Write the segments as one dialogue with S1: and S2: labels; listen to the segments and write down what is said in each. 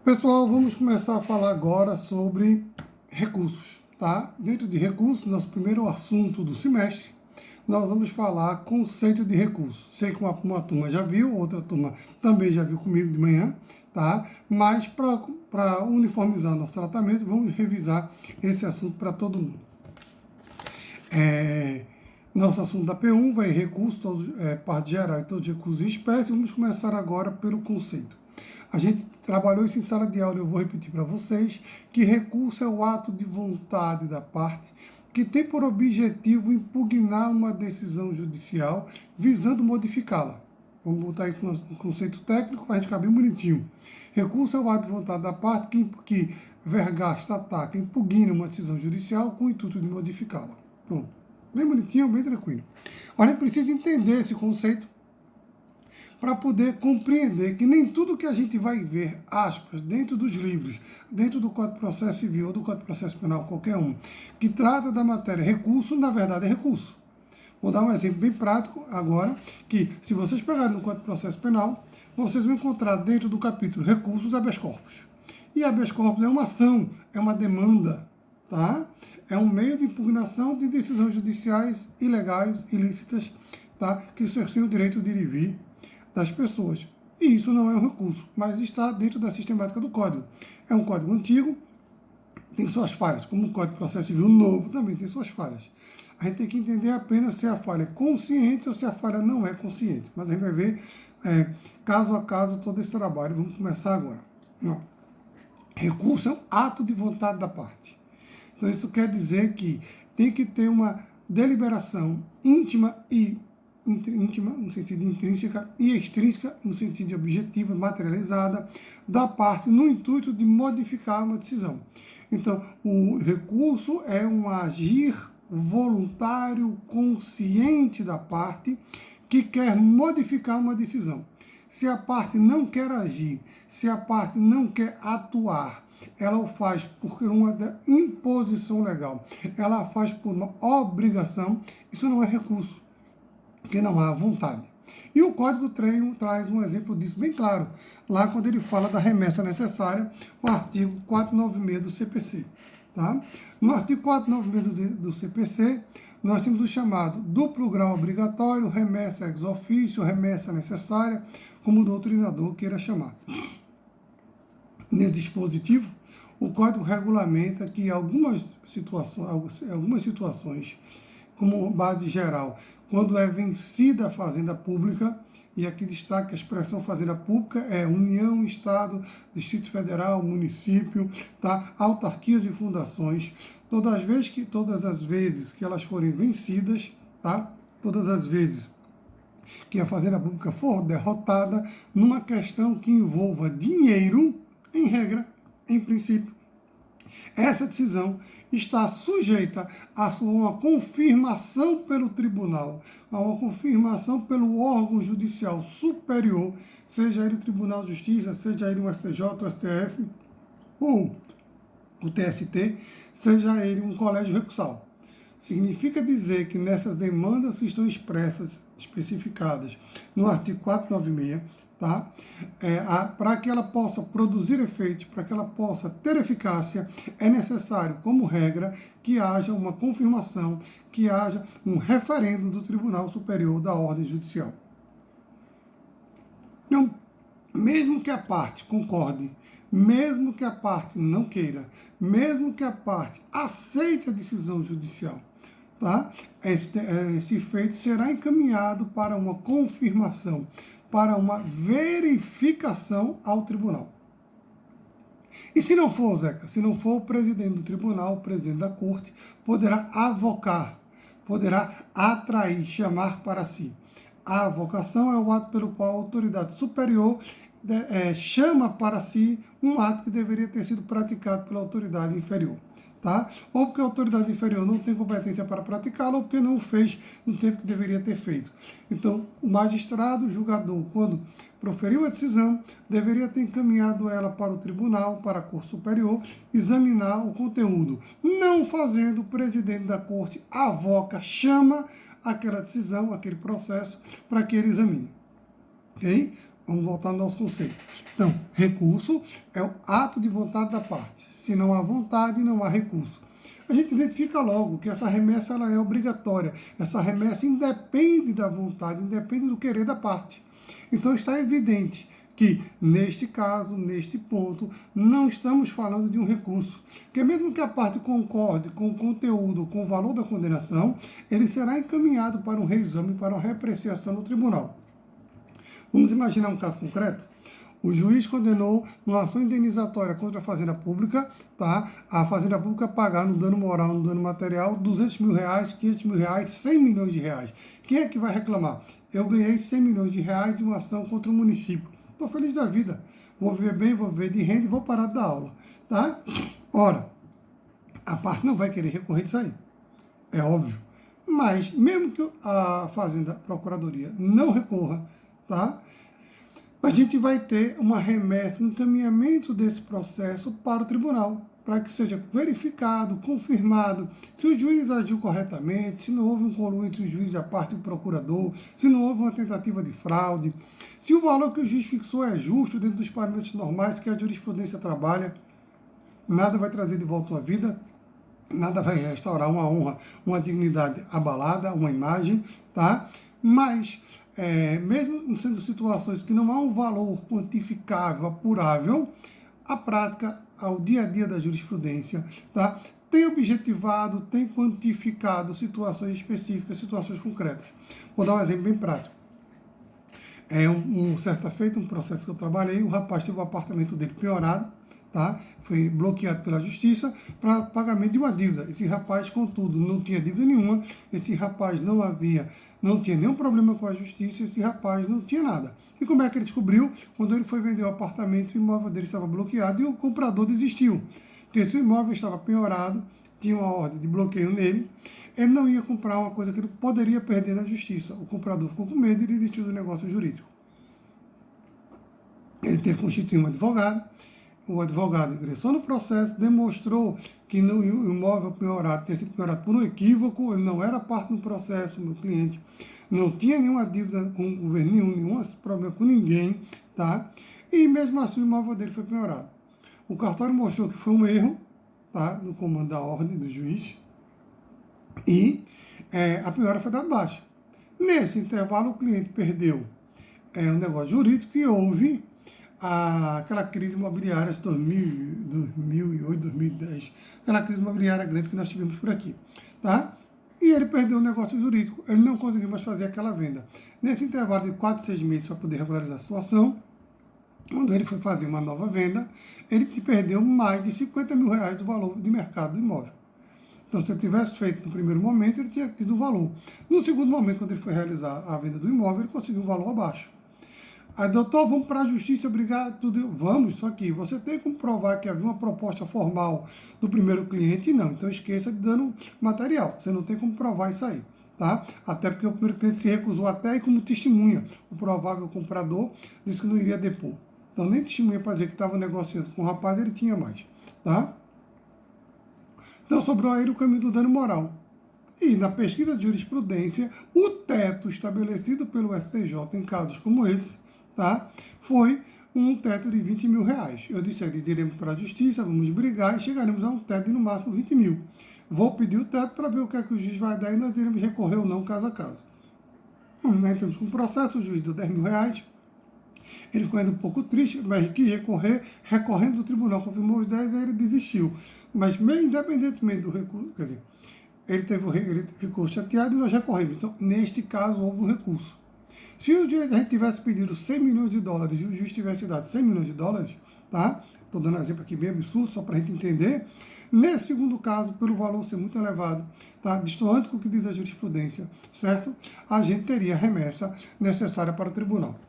S1: Pessoal, vamos começar a falar agora sobre recursos, tá? Dentro de recursos, nosso primeiro assunto do semestre, nós vamos falar conceito de recurso. Sei que uma turma já viu, outra turma também já viu comigo de manhã, tá? Mas para uniformizar nosso tratamento, vamos revisar esse assunto para todo mundo. Nosso assunto da P1 vai recursos, parte geral e todos os recursos em espécie. Vamos começar agora pelo conceito. A gente trabalhou isso em sala de aula, eu vou repetir para vocês, que recurso é o ato de vontade da parte que tem por objetivo impugnar uma decisão judicial visando modificá-la. Vamos botar isso no conceito técnico para a gente ficar bem bonitinho. Recurso é o ato de vontade da parte que vergasta, ataca, impugna uma decisão judicial com o intuito de modificá-la. Pronto. Bem bonitinho, bem tranquilo. Agora a gente precisa entender esse conceito para poder compreender que nem tudo que a gente vai ver, aspas, dentro dos livros, dentro do Código de Processo Civil ou do Código de Processo Penal, qualquer um, que trata da matéria recurso, na verdade é recurso. Vou dar um exemplo bem prático agora, que se vocês pegarem no Código de Processo Penal, vocês vão encontrar dentro do capítulo recursos habeas corpus. E habeas corpus é uma ação, é uma demanda, tá? É um meio de impugnação de decisões judiciais ilegais, ilícitas, tá? Que cerceiam o direito de ir e vir das pessoas. E isso não é um recurso, mas está dentro da sistemática do Código. É um código antigo, tem suas falhas, como o Código de Processo Civil novo também tem suas falhas. A gente tem que entender apenas se a falha é consciente ou se a falha não é consciente. Mas a gente vai ver caso a caso todo esse trabalho. Vamos começar agora. Não. Recurso é um ato de vontade da parte. Então isso quer dizer que tem que ter uma deliberação íntima no sentido de intrínseca e extrínseca no sentido de objetiva, materializada, da parte no intuito de modificar uma decisão. Então, o recurso é um agir voluntário, consciente da parte que quer modificar uma decisão. Se a parte não quer agir, se a parte não quer atuar, ela o faz por uma imposição legal, ela faz por uma obrigação, isso não é recurso, porque não há vontade. E o Código traz um exemplo disso bem claro, lá quando ele fala da remessa necessária, o artigo 496 do CPC. Tá? No artigo 496 do CPC, nós temos o chamado duplo grau obrigatório, remessa ex officio, remessa necessária, como o doutrinador queira chamar. Nesse dispositivo, o Código regulamenta que algumas situações, como base geral, quando é vencida a fazenda pública, e aqui destaque a expressão fazenda pública é União, Estado, Distrito Federal, município, tá? Autarquias e fundações, todas as vezes que elas forem vencidas, tá? Todas as vezes que a fazenda pública for derrotada numa questão que envolva dinheiro, em regra, em princípio, essa decisão está sujeita a uma confirmação pelo tribunal, a uma confirmação pelo órgão judicial superior, seja ele o Tribunal de Justiça, seja ele o STJ, o STF, ou o TST, seja ele um colégio recursal. Significa dizer que nessas demandas que estão especificadas no artigo 496, tá? Para que ela possa produzir efeito, para que ela possa ter eficácia, é necessário, como regra, que haja uma confirmação, que haja um referendo do Tribunal Superior da Ordem Judicial. Então, mesmo que a parte concorde, mesmo que a parte não queira, mesmo que a parte aceite a decisão judicial, tá? Esse feito será encaminhado para uma confirmação, para uma verificação ao tribunal. E se não for, Zeca, se não for o presidente do tribunal, o presidente da corte, poderá avocar, poderá atrair, chamar para si. A avocação é o ato pelo qual a autoridade superior chama para si um ato que deveria ter sido praticado pela autoridade inferior. Tá? Ou porque a autoridade inferior não tem competência para praticá-lo, ou porque não o fez no tempo que deveria ter feito. Então, o magistrado, o julgador, quando proferiu a decisão, deveria ter encaminhado ela para o tribunal, para a Corte Superior, examinar o conteúdo. Não fazendo, o presidente da Corte avoca, chama aquela decisão, aquele processo, para que ele examine. Ok? Vamos voltar ao nosso conceito. Então, recurso é o ato de vontade da parte. Se não há vontade, não há recurso. A gente identifica logo que essa remessa ela é obrigatória. Essa remessa independe da vontade, independe do querer da parte. Então está evidente que, neste caso, neste ponto, não estamos falando de um recurso. Porque mesmo que a parte concorde com o conteúdo, com o valor da condenação, ele será encaminhado para um reexame, para uma reapreciação no tribunal. Vamos imaginar um caso concreto? O juiz condenou uma ação indenizatória contra a Fazenda Pública, tá? A Fazenda Pública pagar no dano moral, no dano material, 200 mil reais, 500 mil reais, 100 milhões de reais. Quem é que vai reclamar? Eu ganhei 100 milhões de reais de uma ação contra o município. Estou feliz da vida. Vou viver bem, vou viver de renda e vou parar da aula, tá? Ora, a parte não vai querer recorrer disso aí. É óbvio. Mas, mesmo que a Fazenda Procuradoria não recorra, tá? A gente vai ter uma remessa, um encaminhamento desse processo para o tribunal, para que seja verificado, confirmado se o juiz agiu corretamente, se não houve um conluio entre o juiz e a parte do procurador, se não houve uma tentativa de fraude, se o valor que o juiz fixou é justo dentro dos parâmetros normais que a jurisprudência trabalha. Nada vai trazer de volta uma vida, nada vai restaurar uma honra, uma dignidade abalada, uma imagem, tá? Mas mesmo sendo situações que não há um valor quantificável, apurável, a prática, ao dia a dia da jurisprudência, tá, tem objetivado, tem quantificado situações específicas, situações concretas. Vou dar um exemplo bem prático. Certa feita, um processo que eu trabalhei, o rapaz teve o apartamento dele penhorado, tá? Foi bloqueado pela justiça para pagamento de uma dívida. Esse rapaz, contudo, não tinha dívida nenhuma, esse rapaz não tinha nenhum problema com a justiça, esse rapaz não tinha nada. E como é que ele descobriu? Quando ele foi vender o apartamento, o imóvel dele estava bloqueado e o comprador desistiu. Porque se o imóvel estava penhorado, tinha uma ordem de bloqueio nele, ele não ia comprar uma coisa que ele poderia perder na justiça. O comprador ficou com medo e desistiu do negócio jurídico. Ele teve que constituir um advogado. O advogado ingressou no processo, demonstrou que o imóvel penhorado tinha sido penhorado por um equívoco, ele não era parte do processo, meu cliente não tinha nenhuma dívida com o governo nenhum problema com ninguém, tá? E mesmo assim o imóvel dele foi penhorado. O cartório mostrou que foi um erro, tá? No comando da ordem do juiz, e a penhora foi dada baixa. Nesse intervalo, o cliente perdeu um negócio jurídico e houve aquela crise imobiliária de 2008, 2010, aquela crise imobiliária grande que nós tivemos por aqui, tá? E ele perdeu o negócio jurídico, ele não conseguiu mais fazer aquela venda. Nesse intervalo de 4, 6 meses para poder regularizar a situação, quando ele foi fazer uma nova venda, ele perdeu mais de 50 mil reais do valor de mercado do imóvel. Então, se ele tivesse feito no primeiro momento, ele tinha tido o valor. No segundo momento, quando ele foi realizar a venda do imóvel, ele conseguiu um valor abaixo. Aí, doutor, vamos para a justiça brigar tudo. Vamos, só que você tem como provar que havia uma proposta formal do primeiro cliente? Não, então esqueça de dano material. Você não tem como provar isso aí, tá? Até porque o primeiro cliente se recusou até ir como testemunha. O provável comprador disse que não iria depor. Então, nem testemunha para dizer que estava negociando com o rapaz, ele tinha mais, tá? Então, sobrou aí o caminho do dano moral. E na pesquisa de jurisprudência, o teto estabelecido pelo STJ em casos como esse, tá, foi um teto de 20 mil reais. Eu disse eles iremos para a justiça, vamos brigar e chegaremos a um teto de no máximo 20 mil. Vou pedir o teto para ver o que é que o juiz vai dar e nós iremos recorrer ou não caso a caso. Nós entramos com um processo, o juiz deu 10 mil reais. Ele ficou ainda um pouco triste, mas quis recorrer, recorrendo do tribunal, confirmou os 10, aí ele desistiu. Mas, meio independentemente do recurso, quer dizer, ele ficou chateado e nós recorremos. Então, neste caso, houve um recurso. Se a gente tivesse pedido 100 milhões de dólares e o juiz tivesse dado 100 milhões de dólares, tá? Estou dando um exemplo aqui bem absurdo, só para a gente entender. Nesse segundo caso, pelo valor ser muito elevado, tá? Distoante com o que diz a jurisprudência, certo? A gente teria a remessa necessária para o tribunal.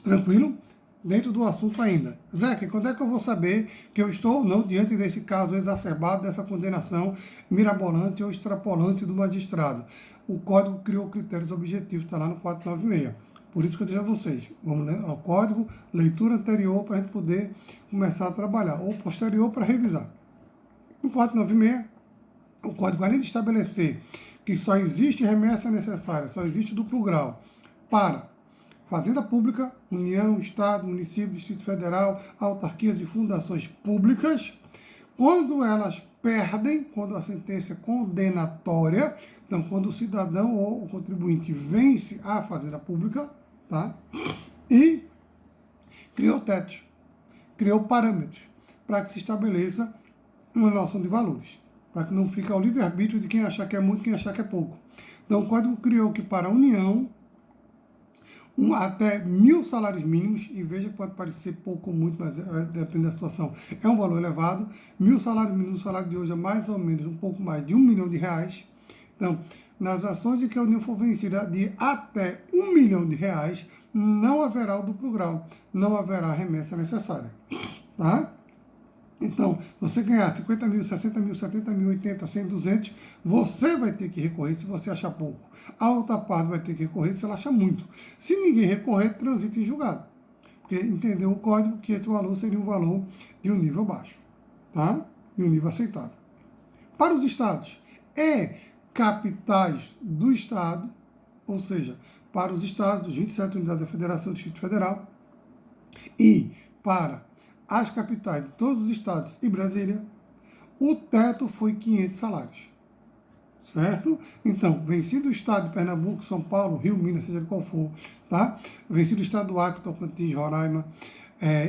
S1: Tranquilo? Dentro do assunto ainda. Zeca, quando é que eu vou saber que eu estou ou não diante desse caso exacerbado, dessa condenação mirabolante ou extrapolante do magistrado? O Código criou critérios objetivos, está lá no 496. Por isso que eu digo a vocês, vamos ler o Código, leitura anterior para a gente poder começar a trabalhar, ou posterior para revisar. No 496, o Código, além de estabelecer que só existe remessa necessária, só existe duplo grau para Fazenda Pública, União, Estado, Município, Distrito Federal, autarquias e fundações públicas, quando elas perdem, quando a sentença é condenatória, então quando o cidadão ou o contribuinte vence a Fazenda Pública, tá? E criou tetos, criou parâmetros para que se estabeleça uma noção de valores, para que não fique ao livre-arbítrio de quem achar que é muito e quem achar que é pouco. Então o Código criou que para a União, até 1.000 salários mínimos, e veja que pode parecer pouco ou muito, mas depende da situação, é um valor elevado. 1.000 salários mínimos, o salário de hoje é mais ou menos um pouco mais de R$ 1 milhão. Então, nas ações em que a União for vencida de até R$ 1 milhão, não haverá o duplo grau, não haverá a remessa necessária. Tá? Então, se você ganhar 50 mil, 60 mil, 70 mil, 80, 100, 200, você vai ter que recorrer se você achar pouco. A outra parte vai ter que recorrer se ela achar muito. Se ninguém recorrer, transita em julgado. Porque entendeu o código que esse valor seria um valor de um nível baixo. Tá? De um nível aceitável. Para os estados, capitais do estado, ou seja, para os estados, os 27 unidades da Federação do Distrito Federal, e para as capitais de todos os estados e Brasília, o teto foi 500 salários. Certo? Então, vencido o estado de Pernambuco, São Paulo, Rio, Minas, seja qual for, tá? Vencido o estado do Acre, Tocantins, Roraima,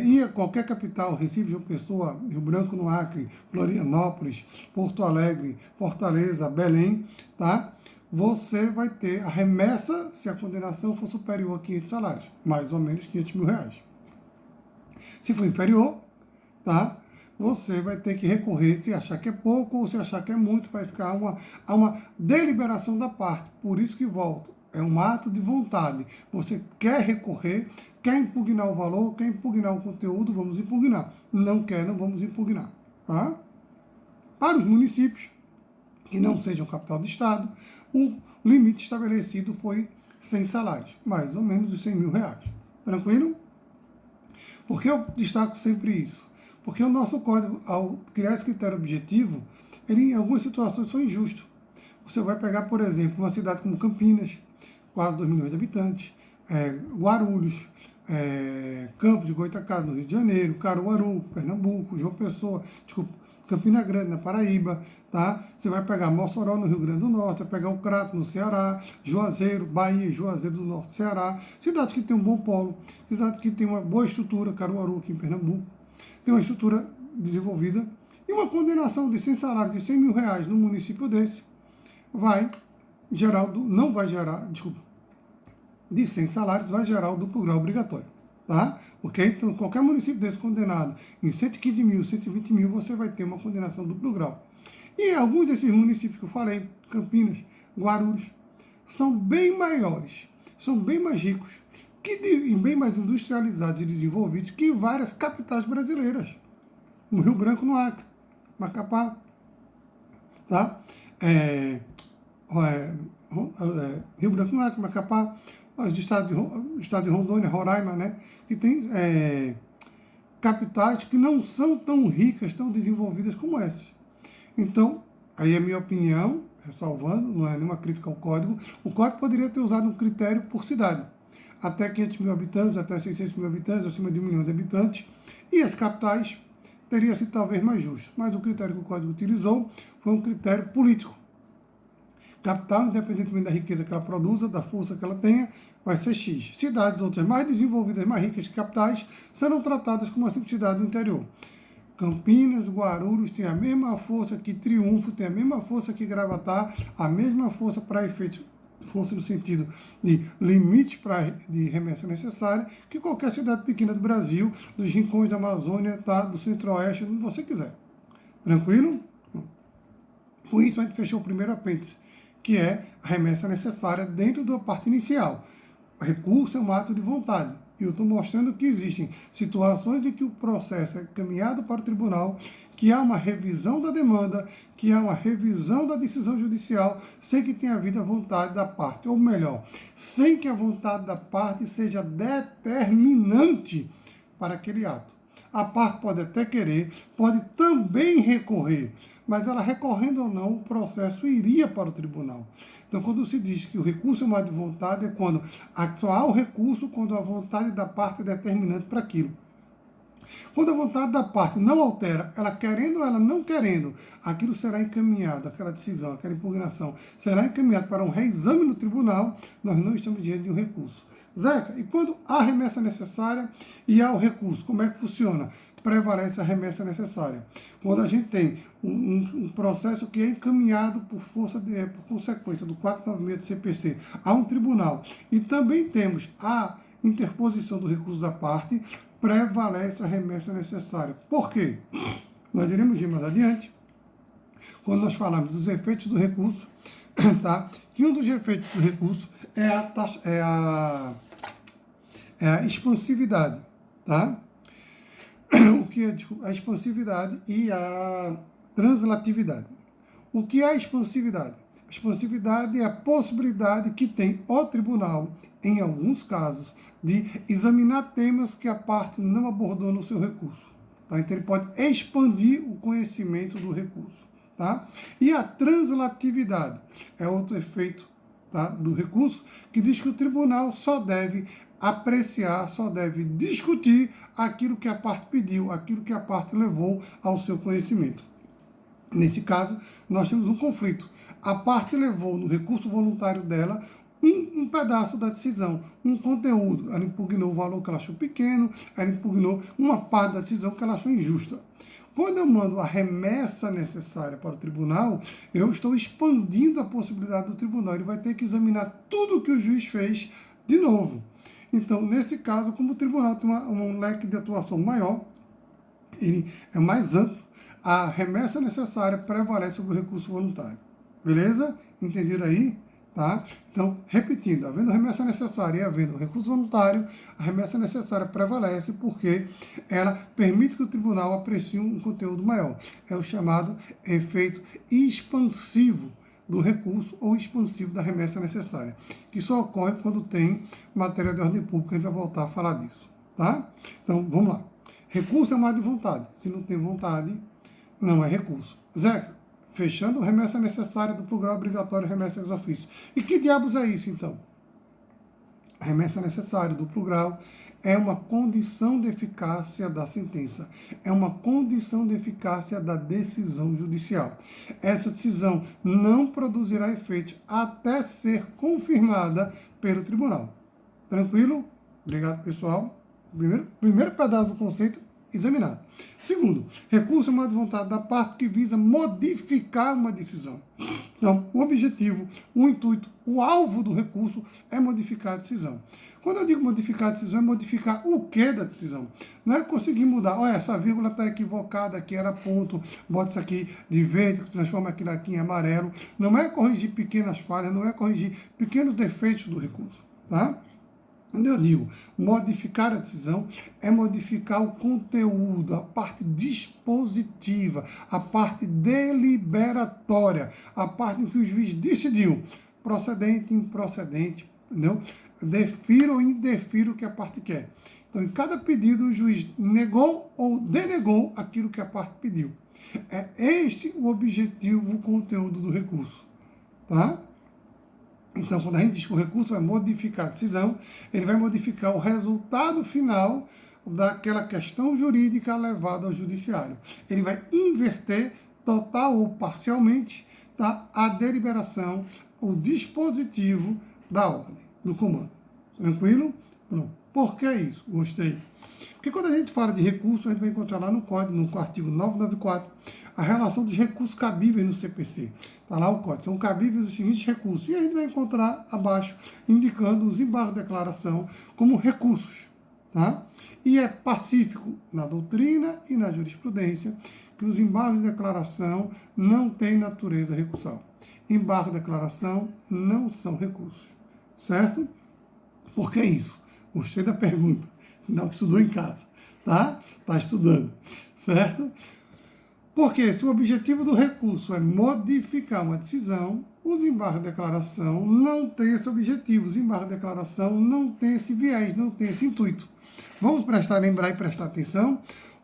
S1: e qualquer capital, Recife, João Pessoa, Rio Branco no Acre, Florianópolis, Porto Alegre, Fortaleza, Belém, tá? Você vai ter a remessa se a condenação for superior a 500 salários, mais ou menos 500 mil reais. Se for inferior, tá? Você vai ter que recorrer se achar que é pouco ou se achar que é muito, vai ficar uma deliberação da parte. Por isso que volto. É um ato de vontade. Você quer recorrer, quer impugnar o valor, quer impugnar o conteúdo, vamos impugnar. Não quer, não vamos impugnar. Tá? Para os municípios, que não sejam capital do estado, o limite estabelecido foi 100 salários, mais ou menos os 100 mil reais. Tranquilo? Por que eu destaco sempre isso? Porque o nosso código, ao criar esse critério objetivo, ele em algumas situações foi injusto. Você vai pegar, por exemplo, uma cidade como Campinas, quase 2 milhões de habitantes, Guarulhos, Campos de Goytacazes, no Rio de Janeiro, Caruaru, Pernambuco, João Pessoa, Campina Grande, na Paraíba, tá? Você vai pegar Mossoró, no Rio Grande do Norte, vai pegar o Crato, no Ceará, Juazeiro, Bahia, Juazeiro do Norte, Ceará, cidades que tem um bom polo, cidades que tem uma boa estrutura, Caruaru, aqui em Pernambuco, tem uma estrutura desenvolvida, e uma condenação de 100 salários de 100 mil reais num município desse, não vai gerar, de 100 salários, vai gerar o duplo grau obrigatório. Tá? Ok? Então, qualquer município desse condenado em 115 mil, 120 mil, você vai ter uma condenação duplo grau. E alguns desses municípios que eu falei, Campinas, Guarulhos, são bem maiores, são bem mais ricos, e bem mais industrializados e desenvolvidos que várias capitais brasileiras. No Rio Branco, no Acre, Macapá, tá? Rio Branco, no Acre, Macapá, o estado de Rondônia, Roraima, né, que tem capitais que não são tão ricas, tão desenvolvidas como essas. Então, aí é a minha opinião, ressalvando, não é nenhuma crítica ao código, o código poderia ter usado um critério por cidade, até 500 mil habitantes, até 600 mil habitantes, acima de 1 milhão de habitantes, e as capitais teria sido talvez mais justo, mas o critério que o código utilizou foi um critério político. Capital, independentemente da riqueza que ela produza, da força que ela tenha, vai ser X. Cidades outras mais desenvolvidas, mais ricas que capitais, serão tratadas como uma simplicidade do interior. Campinas, Guarulhos tem a mesma força que Triunfo, tem a mesma força que Gravatá, a mesma força para efeito, força no sentido de limite de remessa necessária, que qualquer cidade pequena do Brasil, dos rincões da Amazônia, tá, do centro-oeste, onde você quiser. Tranquilo? Com isso, a gente fechou o primeiro apêndice, que é a remessa necessária dentro da parte inicial. O recurso é um ato de vontade. E eu estou mostrando que existem situações em que o processo é caminhado para o tribunal, que há uma revisão da demanda, que há uma revisão da decisão judicial, sem que tenha havido a vontade da parte. Ou melhor, sem que a vontade da parte seja determinante para aquele ato. a parte pode até querer, pode também recorrer, mas ela recorrendo ou não, o processo iria para o tribunal. Então, quando se diz que o recurso é uma de vontade, é quando só há o recurso quando a vontade da parte é determinante para aquilo. Quando a vontade da parte não altera, ela querendo ou ela não querendo, aquilo será encaminhado, aquela decisão, aquela impugnação, será encaminhado para um reexame no tribunal, nós não estamos diante de um recurso. Zeca, e quando há remessa necessária e há o recurso, como é que funciona? Prevalece a remessa necessária. Quando a gente tem um processo que é encaminhado por consequência do 496 do CPC a um tribunal, e também temos a interposição do recurso da parte, prevalece a remessa necessária. Por quê? Nós iremos ver mais adiante, quando nós falarmos dos efeitos do recurso, tá? Que um dos efeitos do recurso é a expansividade, tá? O que é a expansividade e a translatividade. O que é a expansividade? A expansividade é a possibilidade que tem o tribunal, em alguns casos, de examinar temas que a parte não abordou no seu recurso. Tá? Então, ele pode expandir o conhecimento do recurso. Tá? E a translatividade é outro efeito, tá, do recurso, que diz que o tribunal só deve apreciar, só deve discutir aquilo que a parte pediu, aquilo que a parte levou ao seu conhecimento. Nesse caso, nós temos um conflito. A parte levou no recurso voluntário dela um pedaço da decisão, um conteúdo. Ela impugnou o valor que ela achou pequeno, ela impugnou uma parte da decisão que ela achou injusta. Quando eu mando a remessa necessária para o tribunal, eu estou expandindo a possibilidade do tribunal. Ele vai ter que examinar tudo o que o juiz fez de novo. Então, nesse caso, como o tribunal tem um leque de atuação maior, ele é mais amplo, a remessa necessária prevalece sobre o recurso voluntário. Beleza? Entenderam aí? Tá? Então, repetindo, havendo remessa necessária e havendo recurso voluntário, a remessa necessária prevalece porque ela permite que o tribunal aprecie um conteúdo maior. É o chamado efeito expansivo do recurso ou expansivo da remessa necessária, que só ocorre quando tem matéria de ordem pública. A gente vai voltar a falar disso. Tá? Então, vamos lá. Recurso é mais de vontade. Se não tem vontade, não é recurso. Zeca, fechando a remessa necessária do plural obrigatório, remessa ex officio. E que diabos é isso, então? A remessa necessária do plural é uma condição de eficácia da sentença, é uma condição de eficácia da decisão judicial. Essa decisão não produzirá efeito até ser confirmada pelo tribunal. Tranquilo? Obrigado, pessoal. Primeiro pedaço do conceito examinado. Segundo, recurso é uma vontade da parte que visa modificar uma decisão. Então, o objetivo, o intuito, o alvo do recurso é modificar a decisão. Quando eu digo modificar a decisão, é modificar o que da decisão. Não é conseguir mudar, olha, essa vírgula está equivocada, aqui era ponto, bota isso aqui de verde, transforma aquilo aqui em amarelo. Não é corrigir pequenas falhas, não é corrigir pequenos defeitos do recurso. Tá? Quando eu digo modificar a decisão, é modificar o conteúdo, a parte dispositiva, a parte deliberatória, a parte em que o juiz decidiu, procedente, improcedente, entendeu? Defiro ou indefiro o que a parte quer. Então, em cada pedido, o juiz negou ou denegou aquilo que a parte pediu. É este o objetivo, o conteúdo do recurso. Tá? Então, quando a gente diz que o recurso vai modificar a decisão, ele vai modificar o resultado final daquela questão jurídica levada ao judiciário. Ele vai inverter, total ou parcialmente, tá, a deliberação, o dispositivo da ordem, do comando. Tranquilo? Pronto. Por que isso? Gostei. Porque quando a gente fala de recurso, a gente vai encontrar lá no código, no artigo 994, a relação dos recursos cabíveis no CPC. Está lá o código. São cabíveis os seguintes recursos. E a gente vai encontrar abaixo, indicando os embargos de declaração como recursos. Tá? E é pacífico na doutrina e na jurisprudência que os embargos de declaração não têm natureza recursal. Embargo de declaração não são recursos. Certo? Por que isso? Gostei da pergunta. Sinal que estudou em casa. Tá? Está estudando. Certo? Porque se o objetivo do recurso é modificar uma decisão, os embargos de declaração não têm esse objetivo. Os embargos de declaração não têm esse viés, não têm esse intuito. Vamos lembrar e prestar atenção.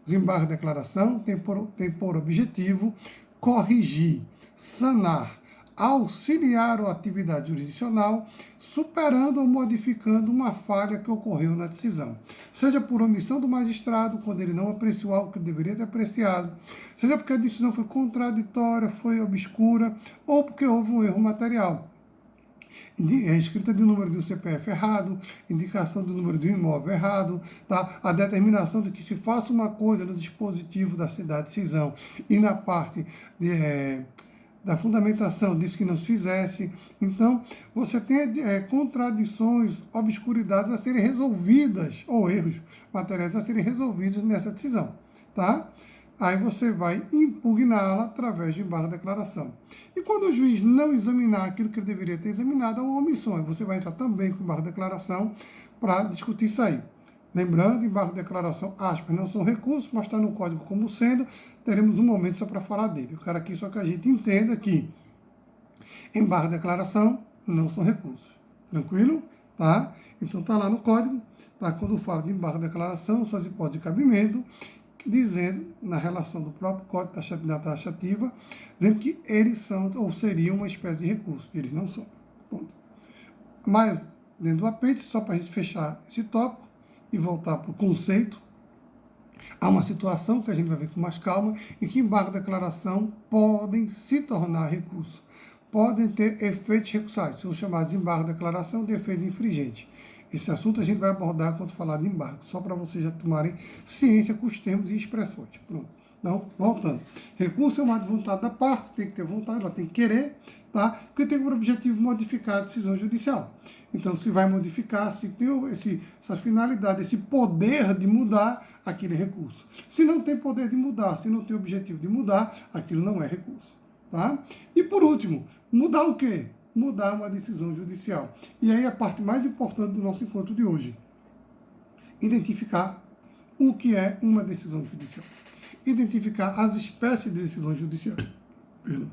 S1: Os embargos de declaração têm por objetivo corrigir, sanar, auxiliar a atividade jurisdicional, superando ou modificando uma falha que ocorreu na decisão, seja por omissão do magistrado, quando ele não apreciou algo que deveria ter apreciado, seja porque a decisão foi contraditória, foi obscura, ou porque houve um erro material. A escrita de número de um CPF errado, indicação do número de um imóvel errado, tá? A determinação de que se faça uma coisa no dispositivo da decisão e na parte da fundamentação diz que não se fizesse. Então, você tem contradições, obscuridades a serem resolvidas, ou erros materiais a serem resolvidos nessa decisão, tá? Aí você vai impugná-la através de embargo de declaração. E quando o juiz não examinar aquilo que ele deveria ter examinado, é uma omissão. Aí você vai entrar também com embargo de declaração para discutir isso aí. Lembrando, embargo de declaração, aspas, não são recursos, mas está no código como sendo. Teremos um momento só para falar dele. Eu quero aqui só que a gente entenda que embargo de declaração não são recursos. Tranquilo? Tá? Então está lá no código, tá? Quando fala de embargo de declaração, suas hipóteses de cabimento, dizendo, na relação do próprio Código da Taxativa, dizendo que eles são, ou seriam, uma espécie de recurso. Eles não são. Ponto. Mas, dentro do apêndice, só para a gente fechar esse tópico e voltar para o conceito, há uma situação que a gente vai ver com mais calma, em que embargo de declaração podem se tornar recurso. Podem ter efeitos recursais, são chamados de embargo de declaração de efeito infringente. Esse assunto a gente vai abordar quando falar de embargo, só para vocês já tomarem ciência com os termos e expressões. Pronto. Então, voltando. Recurso é uma vontade da parte, tem que ter vontade, ela tem que querer, tá? Porque tem por objetivo modificar a decisão judicial. Então, se vai modificar, se tem essa finalidade, esse poder de mudar, aquele é recurso. Se não tem poder de mudar, se não tem objetivo de mudar, aquilo não é recurso, tá? E por último, mudar o quê? Mudar uma decisão judicial. E aí a parte mais importante do nosso encontro de hoje. Identificar o que é uma decisão judicial. Identificar as espécies de decisões judiciais. Perdão.